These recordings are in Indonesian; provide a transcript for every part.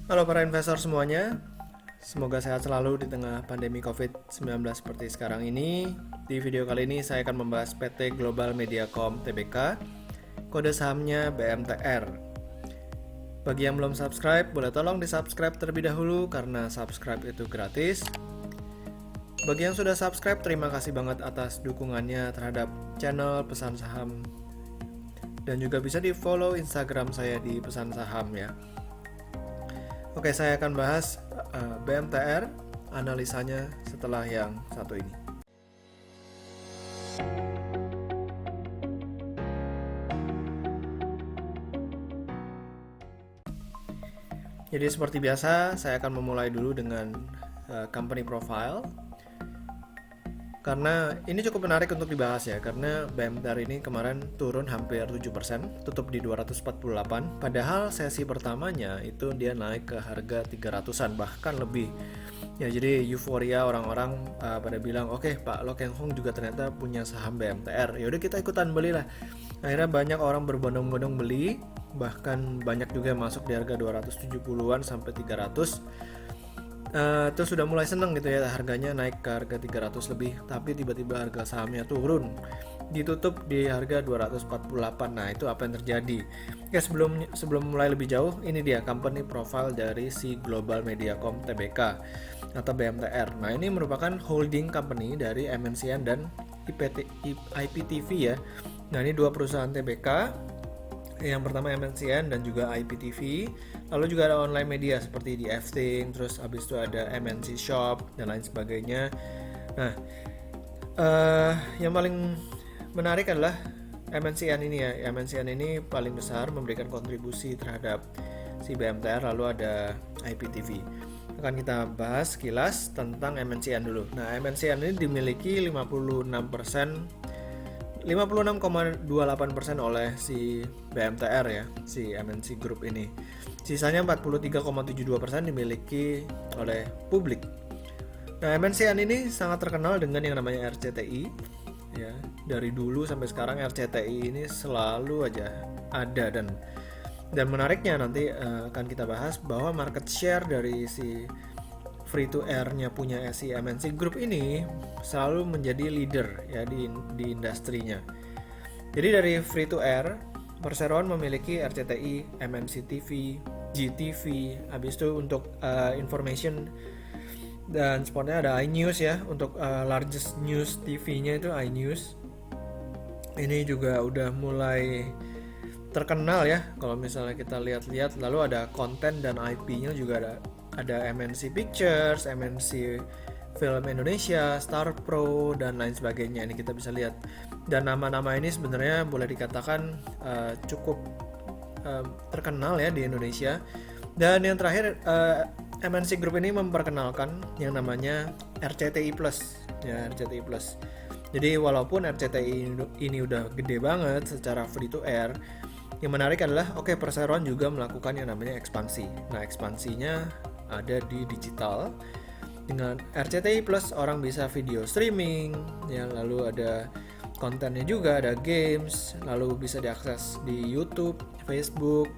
Halo para investor semuanya, semoga sehat selalu di tengah pandemi COVID-19 seperti sekarang ini. Di video kali ini saya akan membahas PT Global Mediacom Tbk, kode sahamnya BMTR. Bagi yang belum subscribe, boleh tolong di subscribe terlebih dahulu karena subscribe itu gratis. Bagi yang sudah subscribe, terima kasih banget atas dukungannya terhadap channel Pesan Saham. Dan juga bisa di follow Instagram saya di Pesan Saham ya. Oke, saya akan bahas BMTR, analisanya setelah yang satu ini. Jadi seperti biasa, saya akan memulai dulu dengan company profile. Karena ini cukup menarik untuk dibahas ya, karena BMTR ini kemarin turun hampir 7%, tutup di 248, padahal sesi pertamanya itu dia naik ke harga 300-an, bahkan lebih. Ya, jadi euforia orang-orang pada bilang, oke, Pak Lo Keng Hong juga ternyata punya saham BMTR. Yaudah kita ikutan belilah. Akhirnya banyak orang berbondong-bondong beli, bahkan banyak juga yang masuk di harga 270-an sampai 300. Terus sudah mulai seneng gitu ya, harganya naik ke harga 300 lebih, tapi tiba-tiba harga sahamnya turun, ditutup di harga 248. Nah, itu apa yang terjadi ya? Sebelum mulai lebih jauh, ini dia company profile dari si Global Mediacom Tbk atau BMTR. Nah, ini merupakan holding company dari MNCN dan IPTV ya. Nah, ini dua perusahaan Tbk, yang pertama MNCN dan juga IPTV. Lalu juga ada online media seperti di Fthing, terus habis itu ada MNC Shop dan lain sebagainya. Nah, yang paling menarik adalah MNCN ini ya. MNCN ini paling besar memberikan kontribusi terhadap si BMTR. Lalu ada IPTV. Akan kita bahas sekilas tentang MNCN dulu. Nah, MNCN ini dimiliki 56,28% oleh si BMTR ya, si MNC Group ini. Sisanya 43,72% dimiliki oleh publik. Nah, MNCN ini sangat terkenal dengan yang namanya RCTI ya. Dari dulu sampai sekarang RCTI ini selalu aja ada, dan menariknya nanti akan kita bahas bahwa market share dari si free to air-nya punya si MNC Group ini selalu menjadi leader ya di industrinya. Jadi dari free to air, perseroan memiliki RCTI, MNC TV, GTV, habis itu untuk information dan spotnya ada iNews ya, untuk largest news TV-nya itu iNews. Ini juga udah mulai terkenal ya kalau misalnya kita lihat-lihat. Lalu ada konten dan IP-nya juga ada MNC Pictures, MNC Film Indonesia, Star Pro dan lain sebagainya. Ini kita bisa lihat. Dan nama-nama ini sebenarnya boleh dikatakan cukup terkenal ya di Indonesia. Dan yang terakhir, MNC Group ini memperkenalkan yang namanya RCTI Plus ya, RCTI Plus. Jadi walaupun RCTI ini udah gede banget secara free to air, yang menarik adalah perseroan juga melakukan yang namanya ekspansi. Nah, ekspansinya ada di digital. Dengan RCTI Plus orang bisa video streaming ya, lalu ada kontennya juga, ada games, lalu bisa diakses di YouTube, Facebook,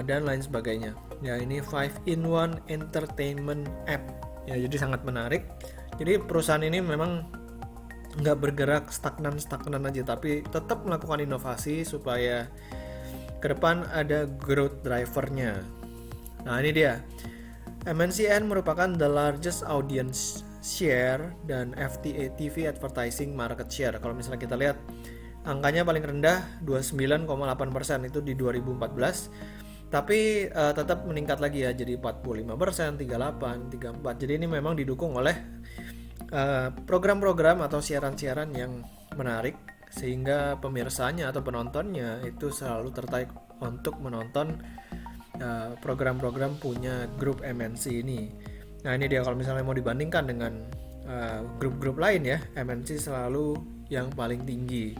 dan lain sebagainya. Ya, ini 5-in-1 entertainment app. Ya, jadi sangat menarik. Jadi perusahaan ini memang nggak bergerak stagnan aja, tapi tetap melakukan inovasi supaya ke depan ada growth drivernya. Nah, ini dia. MNCN merupakan the largest audience share dan FTA TV advertising market share. Kalau misalnya kita lihat angkanya paling rendah 29,8% itu di 2014, tapi tetap meningkat lagi ya, jadi 45%, 38, 34. Jadi ini memang didukung oleh program-program atau siaran-siaran yang menarik, sehingga pemirsanya atau penontonnya itu selalu tertarik untuk menonton program-program punya grup MNC ini. Nah, ini dia, kalau misalnya mau dibandingkan dengan grup-grup lain ya, MNC selalu yang paling tinggi.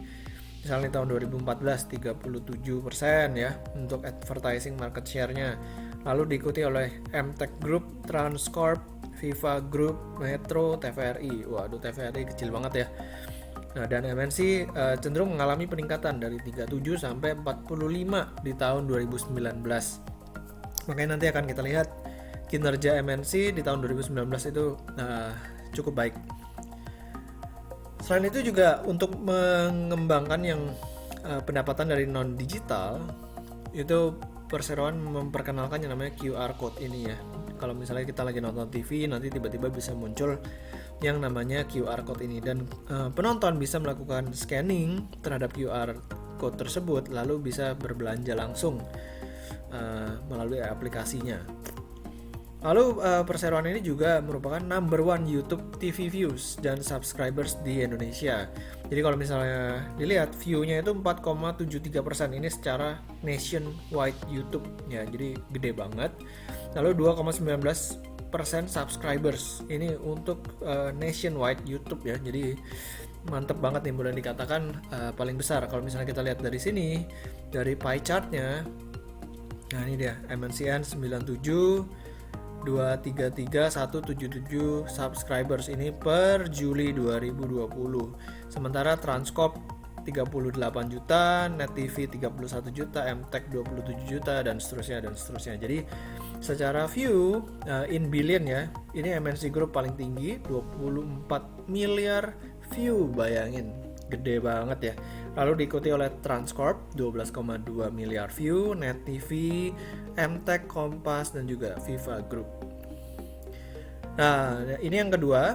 Misalnya di tahun 2014 37% ya untuk advertising market share-nya. Lalu diikuti oleh MTech Group, Transcorp, Viva Group, Metro, TVRI. Waduh, TVRI kecil banget ya. Nah, dan MNC cenderung mengalami peningkatan dari 37 sampai 45 di tahun 2019. Makanya nanti akan kita lihat kinerja MNC di tahun 2019 itu cukup baik. Selain itu juga untuk mengembangkan yang pendapatan dari non digital, itu perseroan memperkenalkan yang namanya QR code ini ya. Kalau misalnya kita lagi nonton TV, nanti tiba-tiba bisa muncul yang namanya QR code ini, dan penonton bisa melakukan scanning terhadap QR code tersebut, lalu bisa berbelanja langsung melalui aplikasinya. Lalu perseroan ini juga merupakan number one YouTube TV views dan subscribers di Indonesia. Jadi kalau misalnya dilihat view-nya itu 4,73%, ini secara nationwide YouTube ya, jadi gede banget. Lalu 2,19% subscribers, ini untuk nationwide YouTube ya, jadi mantep banget nih, boleh dikatakan paling besar. Kalau misalnya kita lihat dari sini, dari pie chart-nya, nah ini dia MNCN 97 233,177 subscribers ini per Juli 2020. Sementara Transcorp 38 juta, Net TV 31 juta, MTech 27 juta, dan seterusnya. Jadi secara view in billion ya, ini MNC Group paling tinggi, 24 miliar view, bayangin, gede banget ya. Lalu diikuti oleh Transcorp 12,2 miliar view, Net TV, MTech, Kompas, dan juga Viva Group. Nah, ini yang kedua,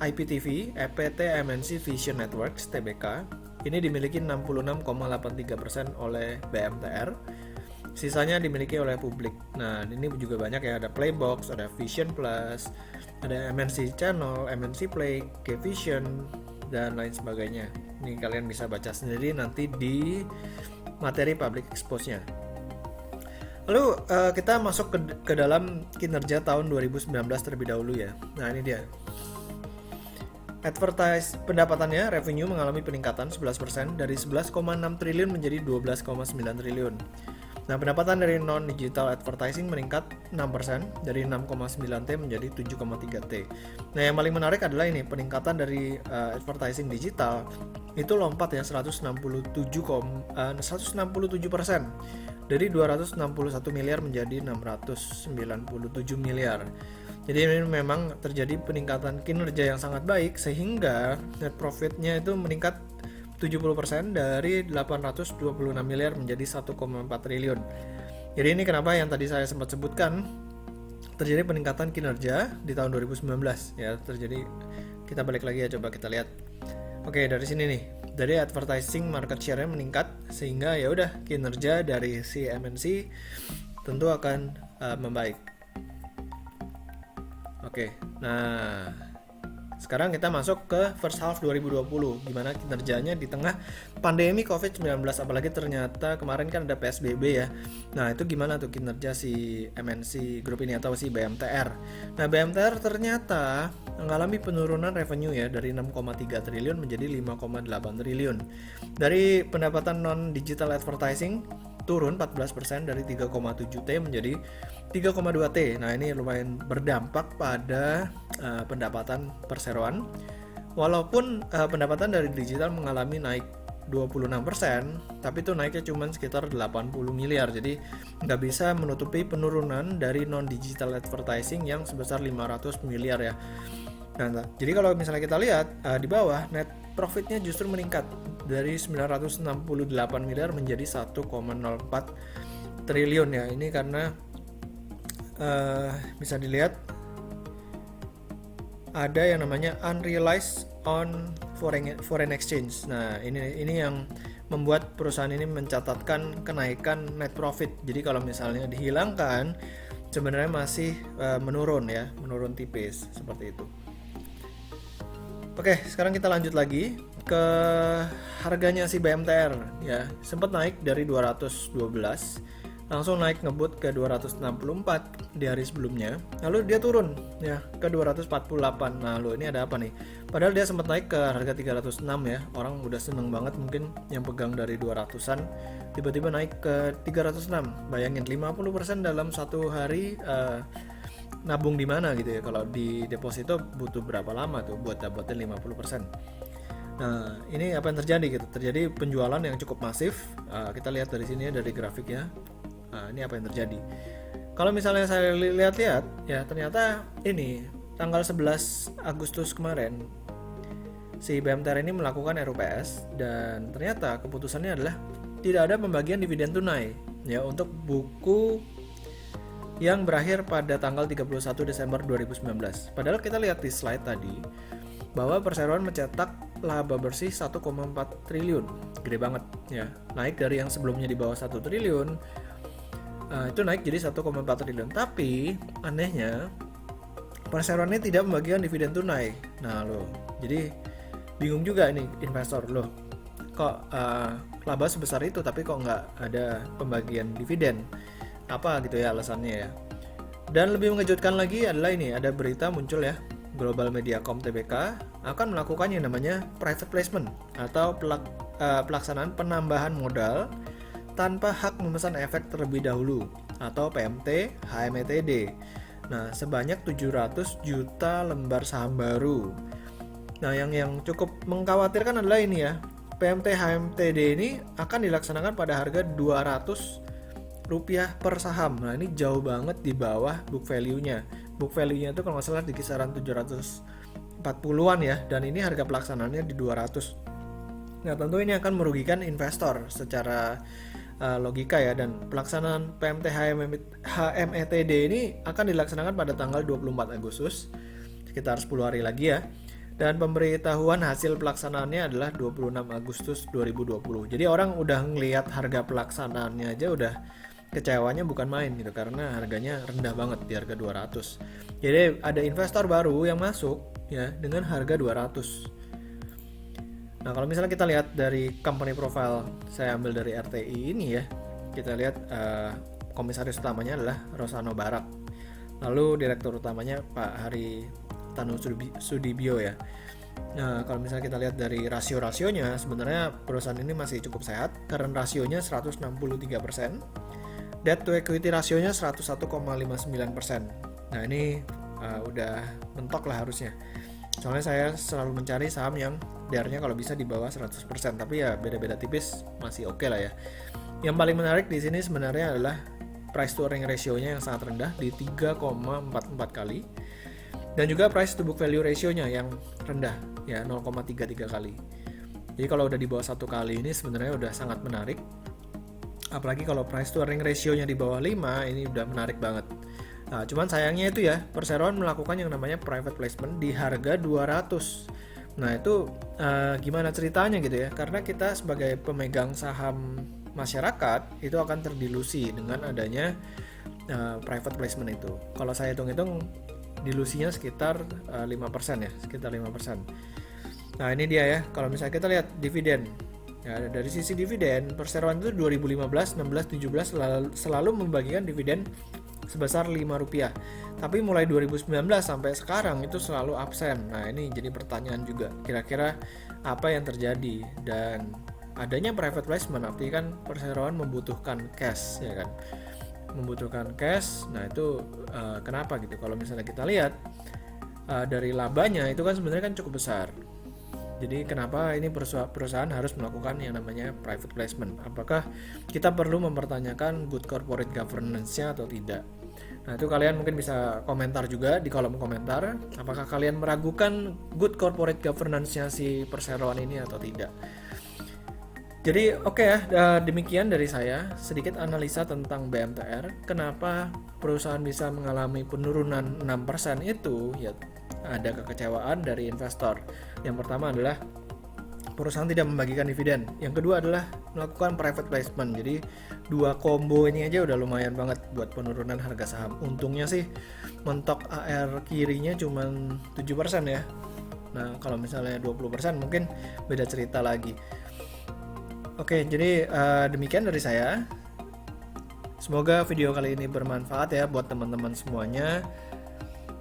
IPTV, EPT MNC Vision Networks (TBK). Ini dimiliki 66,83% oleh BMTR. Sisanya dimiliki oleh publik. Nah, ini juga banyak ya, ada Playbox, ada Vision Plus, ada MNC Channel, MNC Play, K-Vision, dan lain sebagainya. Ini kalian bisa baca sendiri nanti di materi public expose-nya. Lalu kita masuk ke dalam kinerja tahun 2019 terlebih dahulu ya. Nah ini dia. Pendapatannya, revenue mengalami peningkatan 11% dari 11,6 triliun menjadi 12,9 triliun. Nah, pendapatan dari non-digital advertising meningkat 6% dari 6,9 T menjadi 7,3 T. Nah, yang paling menarik adalah ini, peningkatan dari advertising digital itu lompat ya 167%. Dari 261 miliar menjadi 697 miliar. Jadi ini memang terjadi peningkatan kinerja yang sangat baik, sehingga net profitnya itu meningkat 70% dari 826 miliar menjadi 1,4 triliun. Jadi ini kenapa yang tadi saya sempat sebutkan, terjadi peningkatan kinerja di tahun 2019 ya, terjadi. Kita balik lagi ya, coba kita lihat. Oke, dari sini nih, dari advertising market share-nya meningkat, sehingga ya udah kinerja dari si MNC tentu akan membaik. Oke, nah sekarang kita masuk ke first half 2020, gimana kinerjanya di tengah pandemi COVID-19, apalagi ternyata kemarin kan ada PSBB ya. Nah itu gimana tuh kinerja si MNC Group ini atau si BMTR. Nah BMTR ternyata mengalami penurunan revenue ya, dari 6,3 triliun menjadi 5,8 triliun. Dari pendapatan non-digital advertising turun 14% dari 3,7 T menjadi 3,2 T. Nah ini lumayan berdampak pada pendapatan perseroan. Walaupun pendapatan dari digital mengalami naik 26%, tapi itu naiknya cuma sekitar 80 miliar. Jadi nggak bisa menutupi penurunan dari non-digital advertising yang sebesar 500 miliar ya. Nah, jadi kalau misalnya kita lihat di bawah, net profitnya justru meningkat dari 968 miliar menjadi 1,04 triliun ya. Ini karena bisa dilihat ada yang namanya unrealized on foreign exchange. Nah, ini yang membuat perusahaan ini mencatatkan kenaikan net profit. Jadi kalau misalnya dihilangkan, sebenarnya masih menurun ya, menurun tipis seperti itu. Oke, sekarang kita lanjut lagi ke harganya si BMTR ya. Sempat naik dari 212, langsung naik ngebut ke 264 di hari sebelumnya. Lalu dia turun ya ke 248. Nah, lo ini ada apa nih? Padahal dia sempat naik ke harga 306 ya. Orang udah seneng banget mungkin yang pegang dari 200-an, tiba-tiba naik ke 306. Bayangin 50% dalam satu hari. Nabung di mana gitu ya, kalau di deposito butuh berapa lama tuh buat dapetin 50%. Nah ini apa yang terjadi gitu, terjadi penjualan yang cukup masif. Kita lihat dari sini ya, dari grafiknya Nah, ini apa yang terjadi? Kalau misalnya saya lihat-lihat, ya ternyata ini tanggal 11 Agustus kemarin si BMTR ini melakukan RUPS dan ternyata keputusannya adalah tidak ada pembagian dividen tunai ya untuk buku yang berakhir pada tanggal 31 Desember 2019. Padahal kita lihat di slide tadi bahwa perseroan mencetak laba bersih 1,4 triliun. Gede banget ya. Naik dari yang sebelumnya di bawah 1 triliun. Itu naik jadi 1,4 triliun. Tapi anehnya perseroan ini tidak membagikan dividen tunai. Nah loh, jadi bingung juga ini investor loh. Kok laba sebesar itu tapi kok nggak ada pembagian dividen? Apa gitu ya alasannya ya. Dan lebih mengejutkan lagi adalah ini, ada berita muncul ya, Global Mediacom Tbk akan melakukan yang namanya private placement atau pelaksanaan penambahan modal tanpa hak memesan efek terlebih dahulu atau PMT HMETD. Nah, sebanyak 700 juta lembar saham baru. Nah, yang cukup mengkhawatirkan adalah ini ya, PMT HMTD ini akan dilaksanakan pada harga 200 rupiah per saham. Nah, ini jauh banget di bawah book value-nya. Book value-nya itu kalau nggak salah di kisaran 740-an ya, dan ini harga pelaksanaannya di 200. Nah, tentu ini akan merugikan investor secara logika ya, dan pelaksanaan PMT HMETD ini akan dilaksanakan pada tanggal 24 Agustus, sekitar 10 hari lagi ya. Dan pemberitahuan hasil pelaksanaannya adalah 26 Agustus 2020. Jadi orang udah ngelihat harga pelaksanaannya aja udah kecewanya bukan main gitu, karena harganya rendah banget di harga 200. Jadi ada investor baru yang masuk ya dengan harga 200. Nah, kalau misalnya kita lihat dari company profile, saya ambil dari RTI ini ya, kita lihat komisaris utamanya adalah Rosano Barak, lalu direktur utamanya Pak Hari Tanu Sudibyo ya. Nah, kalau misalnya kita lihat dari rasio-rasionya, sebenarnya perusahaan ini masih cukup sehat. Current rasionya 163%, debt to equity rasionya 101,59%. Nah, ini udah mentok lah harusnya. Soalnya saya selalu mencari saham yang DER-nya kalau bisa di bawah 100%, tapi ya beda-beda tipis masih oke lah ya. Yang paling menarik di sini sebenarnya adalah price to earning ratio-nya yang sangat rendah di 3,44 kali. Dan juga price to book value ratio-nya yang rendah ya, 0,33 kali. Jadi kalau udah di bawah 1 kali ini sebenarnya udah sangat menarik. Apalagi kalau price to earning ratio-nya di bawah 5, ini udah menarik banget. Nah, cuman sayangnya itu ya, perseroan melakukan yang namanya private placement di harga 200. Nah, itu gimana ceritanya gitu ya? Karena kita sebagai pemegang saham masyarakat itu akan terdilusi dengan adanya private placement itu. Kalau saya hitung-hitung dilusinya sekitar 5% ya, sekitar 5%. Nah, ini dia ya, kalau misalnya kita lihat dividen. Ya, dari sisi dividen, perseroan itu 2015, 16, 17 selalu membagikan dividen sebesar Rp5. Tapi mulai 2019 sampai sekarang itu selalu absen. Nah, ini jadi pertanyaan juga, kira-kira apa yang terjadi? Dan adanya private placement artinya kan perseroan membutuhkan cash ya kan. Membutuhkan cash. Nah, itu kenapa gitu? Kalau misalnya kita lihat dari labanya itu kan sebenarnya kan cukup besar. Jadi kenapa ini perusahaan harus melakukan yang namanya private placement? Apakah kita perlu mempertanyakan good corporate governance-nya atau tidak? Nah, itu kalian mungkin bisa komentar juga di kolom komentar. Apakah kalian meragukan good corporate governance-nya si perseroan ini atau tidak? Jadi oke ya, demikian dari saya sedikit analisa tentang BMTR. Kenapa perusahaan bisa mengalami penurunan 6% itu ya, ada kekecewaan dari investor. Yang pertama adalah perusahaan tidak membagikan dividen. Yang kedua adalah melakukan private placement. Jadi dua combo ini aja udah lumayan banget buat penurunan harga saham. Untungnya sih mentok AR kirinya cuma 7% ya. Nah, kalau misalnya 20% mungkin beda cerita lagi. Oke, jadi demikian dari saya. Semoga video kali ini bermanfaat ya buat teman-teman semuanya.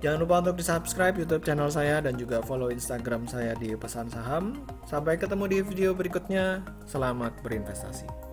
Jangan lupa untuk di-subscribe YouTube channel saya dan juga follow Instagram saya di Pesan Saham. Sampai ketemu di video berikutnya. Selamat berinvestasi.